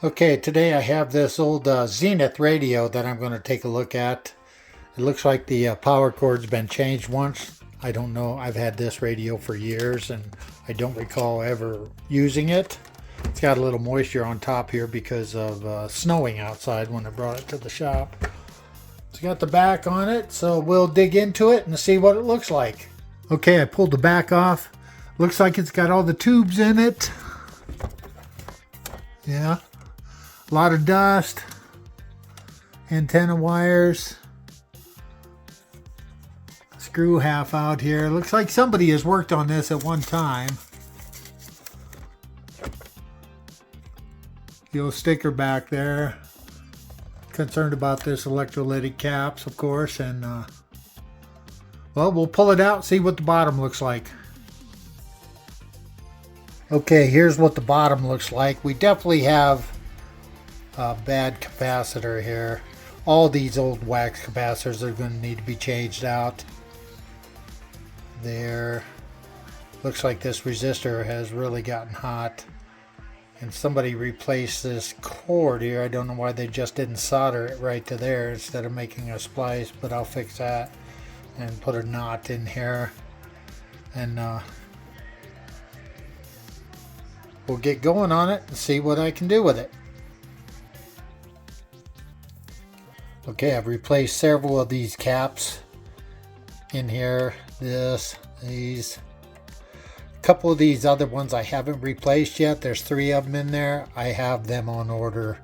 Okay, today I have this old Zenith radio that I'm going to take a look at. It looks like the power cord's been changed once. I don't know. I've had this radio for years and I don't recall ever using it. It's got a little moisture on top here because of snowing outside when I brought it to the shop. It's got the back on it, so we'll dig into it and see what it looks like. Okay, I pulled the back off. Looks like it's got all the tubes in it. Yeah. A lot of dust, antenna wires, screw half out here. Looks like somebody has worked on this at one time. The old sticker back there. Concerned about this electrolytic caps, of course, and well, we'll pull it out, see what the bottom looks like. Okay, here's what the bottom looks like. We definitely have a bad capacitor here. All these old wax capacitors are going to need to be changed out. There. Looks like this resistor has really gotten hot. And somebody replaced this cord here. I don't know why they just didn't solder it right to there instead of making a splice, but I'll fix that and put a knot in here. And we'll get going on it and see what I can do with it. Okay, I've replaced several of these caps in here. These. A couple of these other ones I haven't replaced yet. There's 3 of them in there. I have them on order.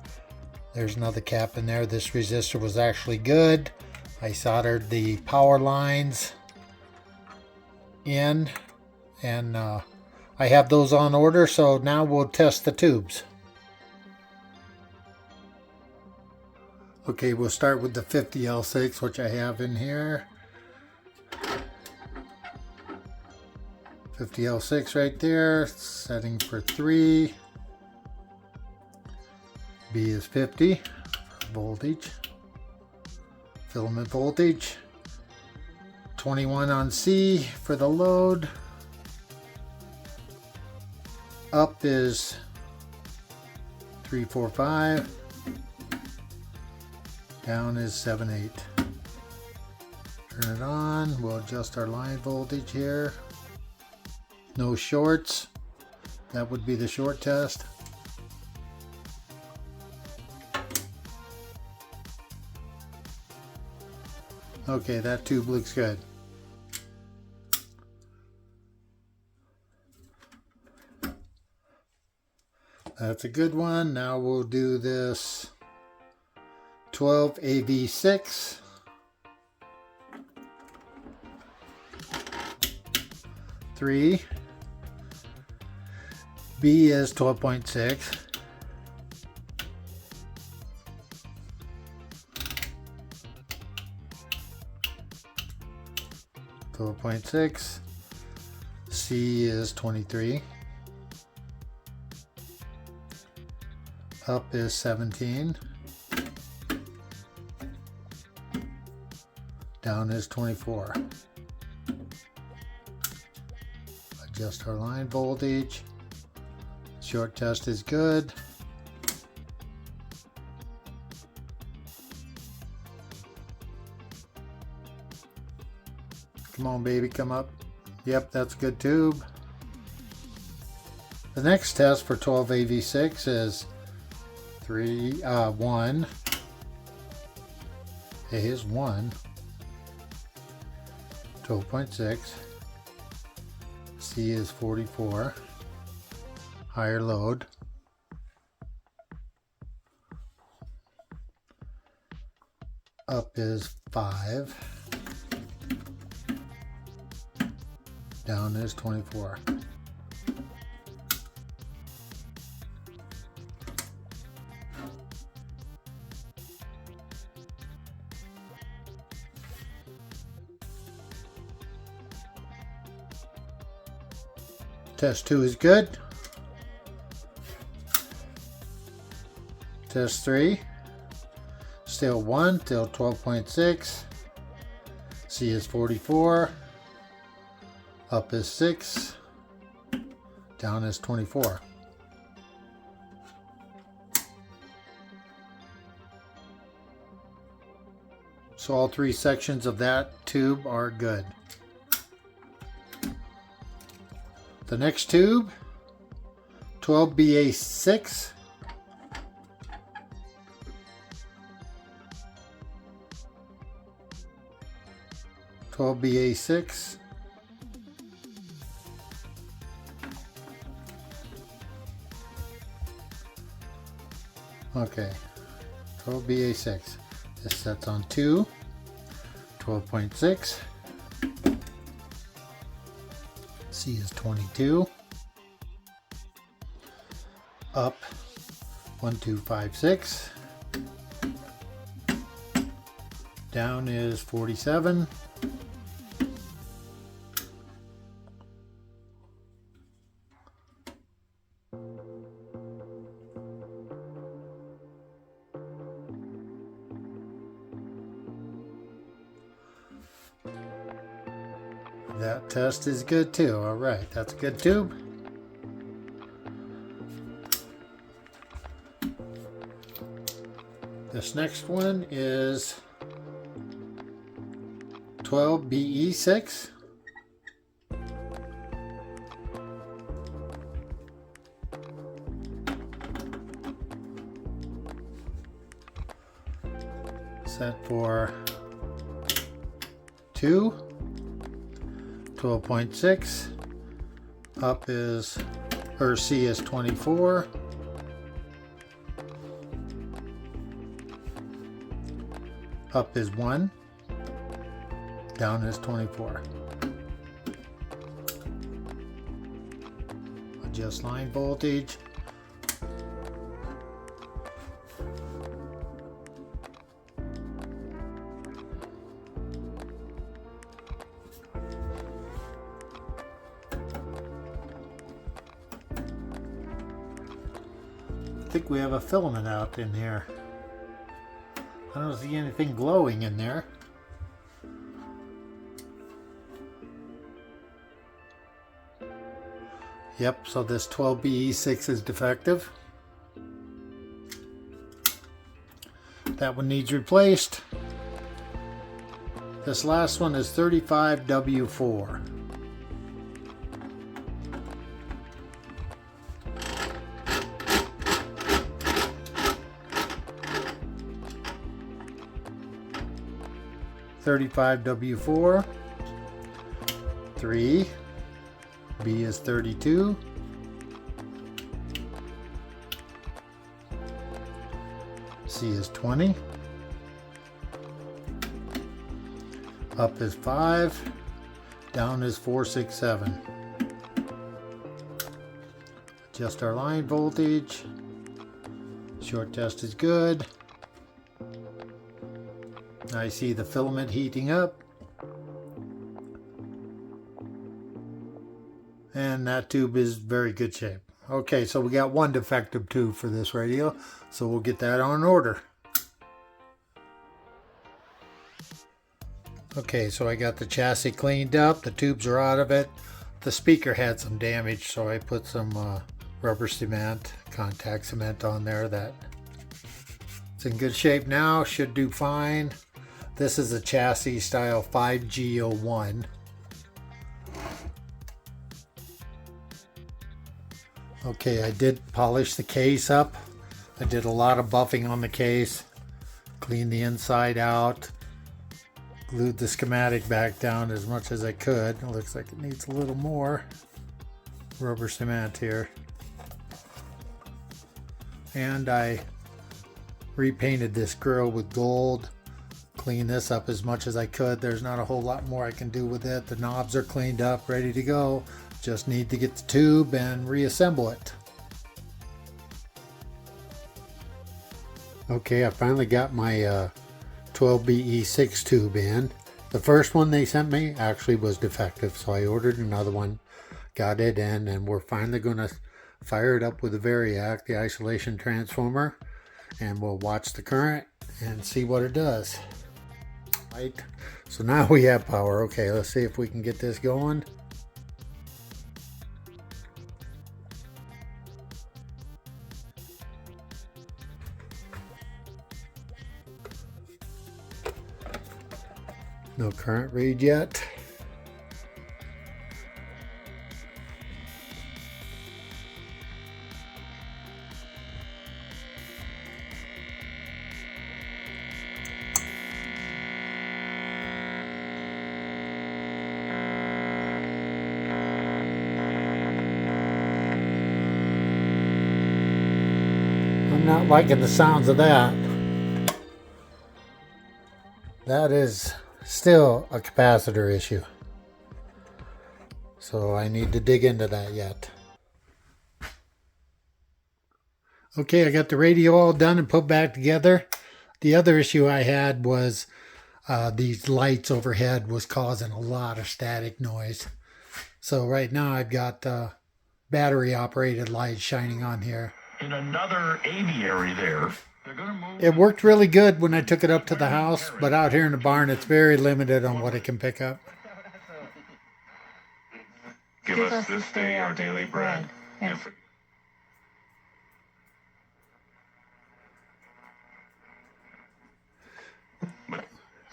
There's another cap in there. This resistor was actually good. I soldered the power lines in, and I have those on order, so now we'll test the tubes. Okay, we'll start with the 50L6, which I have in here. 50L6 right there, setting for 3. B is 50, voltage. Filament voltage. 21 on C for the load. Up is 345. Down is 7/8. Turn it on. We'll adjust our line voltage here. No shorts. That would be the short test. Okay, that tube looks good. That's a good one. Now we'll do this 12 AV6. 3. B is 12.6. C is 23. Up is 17. Down is 24. Adjust our line voltage. Short test is good. Come on, baby, come up. Yep, that's a good tube. The next test for 12AV6 is 1. A is 1. 12.6. C is 44. Higher load. Up is 5. Down is 24. Test 2 is good. Test 3. Still 1, still 12.6. C is 44. Up is 6. Down is 24. So all 3 sections of that tube are good. The next tube, 12BA6. BA6. Okay, 12BA6. This sets on 2, 12.6. C is 22. Up 1256. Down is 47. That test is good too. All right, that's a good tube. This next one is 12BE6. Set for 2. 12.6. Up is, or C is 24. Up is 1. Down is 24. Adjust line voltage. I think we have a filament out in here. I don't see anything glowing in there. Yep, so this 12BE6 is defective. That one needs replaced. This last one is 35W4. W4, 3, B is 32, C is 20, up is 5, down is 467. Adjust our line voltage. Short test is good. I see the filament heating up, and that tube is very good shape. Okay, so we got one defective tube for this radio, so we'll get that on order. Okay, so I got the chassis cleaned up, the tubes are out of it. The speaker had some damage, so I put some rubber cement, contact cement on there. That it's in good shape now, should do fine. This is a chassis style 5G01. Okay, I did polish the case up. I did a lot of buffing on the case, cleaned the inside out, glued the schematic back down as much as I could. It looks like it needs a little more rubber cement here. And I repainted this grill with gold. Clean this up as much as I could. There's not a whole lot more I can do with it. The knobs are cleaned up, ready to go. Just need to get the tube and reassemble it. Okay, I finally got my 12BE6 tube in. The first one they sent me actually was defective, so I ordered another one, got it in, and we're finally going to fire it up with the Variac, the isolation transformer, and we'll watch the current and see what it does. Right, so now we have power. Okay, let's see if we can get this going. No current read yet. I'm not liking the sounds of that. That is still a capacitor issue. So I need to dig into that yet. Okay, I got the radio all done and put back together. The other issue I had was these lights overhead was causing a lot of static noise. So right now I've got battery operated lights shining on here. In another aviary there. It worked really good when I took it up to the house, but out here in the barn it's very limited on what it can pick up. Give us this day our daily bread.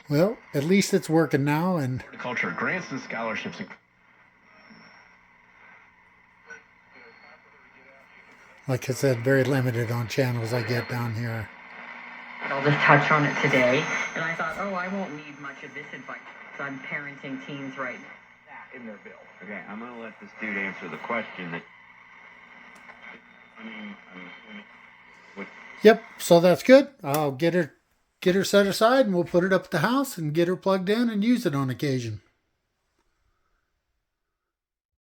Well, at least it's working now, and Culture grants and scholarships. like I said, very limited on channels I get down here. I'll just touch on it today. And I thought, oh, I won't need much of this advice. I'm parenting teens right now. In their bill. Okay, I'm going to let this dude answer the question that. Yep, so that's good. I'll get her set aside and we'll put it up at the house and get her plugged in and use it on occasion.